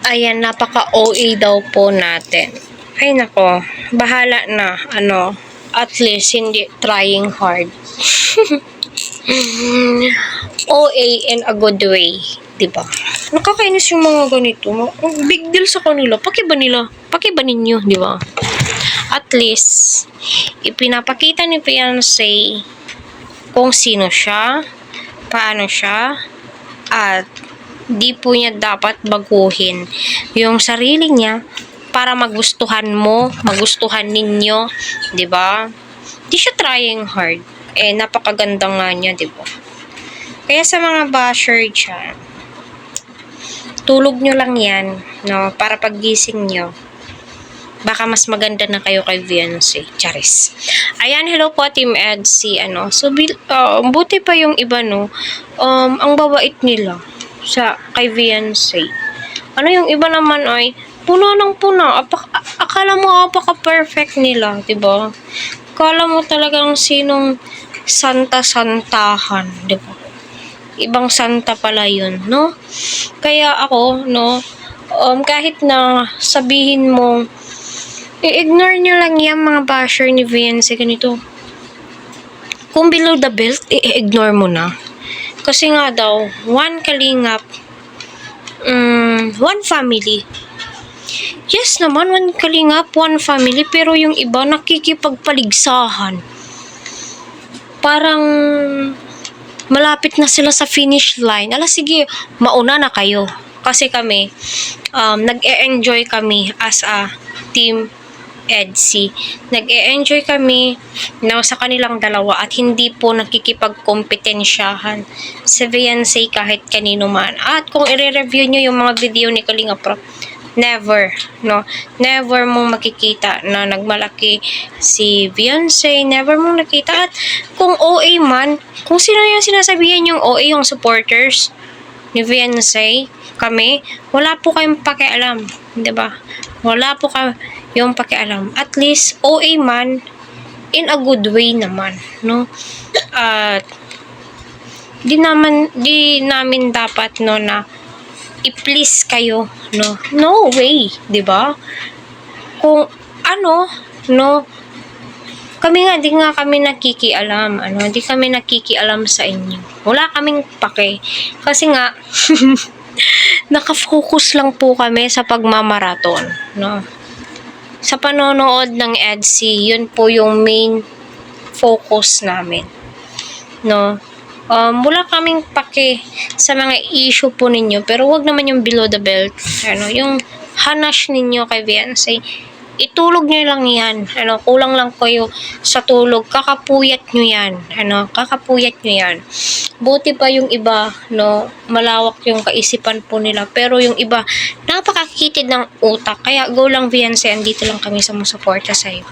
Ayan, napaka-OA daw po natin. Ay nako, bahala na, at least hindi trying hard. OA in a good way, diba? Nakakainis yung mga ganito. Big deal sa kanila. Pakiba ninyo, diba? At least, ipinapakita ni fiancé kung sino siya, paano siya, at di po niya dapat baguhin yung sarili niya para magustuhan mo, magustuhan ninyo, 'di ba? Di siya trying hard. Napakaganda nga niya, 'di ba? Kaya sa mga basher dyan, tulog nyo lang yan, no? Para paggising nyo, baka mas maganda na kayo kay fiancé. Charis. Ayan, hello po Team Edsy, So, buti pa yung iba, no? Ang babait nila sa kay fiancé. Yung iba naman ay puna ng puna. Akala mo apaka-perfect nila, 'di ba? Akala mo talagang sinong santa-santahan, 'di ba? Ibang santa pala 'yun, no? Kaya ako, no, kahit na sabihin mo i-ignore nyo lang yan mga basher ni fiancé ganito. Kung below the belt, i-ignore mo na. Kasi nga daw, one kalingap, one family. Yes naman, one kalingap, one family, pero yung iba nakikipagpaligsahan. Parang malapit na sila sa finish line. Sige, mauna na kayo. Kasi kami, nag-e-enjoy kami as a team Edsy. Nag-e-enjoy kami sa kanilang dalawa at hindi po nakikipagkompetensyahan sa fiancé kahit kanino man. At kung i-review nyo yung mga video ni Kalinga Pro, never mong makikita na nagmalaki si fiancé, never mong nakita. At kung OA man, kung sino yung sinasabihan yung OA, yung supporters ni fiancé, kami, wala po kayong pakialam, 'di ba? Wala po kayong pakialam. At least OA man in a good way naman, no? At di namin dapat na i-please kayo, no? No way, 'di ba? Kung kami nga, di nga kami nakikialam, di kami nakikialam sa inyo. Wala kaming pake. Kasi nga, nakafocus lang po kami sa pagmamaraton, no? Sa panonood ng Edsy, yun po yung main focus namin, no? Wala kaming pake sa mga issue po ninyo, pero wag naman yung below the belt, yung hanash ninyo kay fiancé, itulog nyo lang yan. Kulang lang kayo sa tulog. Kakapuyat nyo yan. Kakapuyat nyo yan. Buti pa yung iba, no, malawak yung kaisipan po nila. Pero yung iba, napakakitid ng utak. Kaya go lang fiancé, andito lang kami sa mga suporta sa'yo.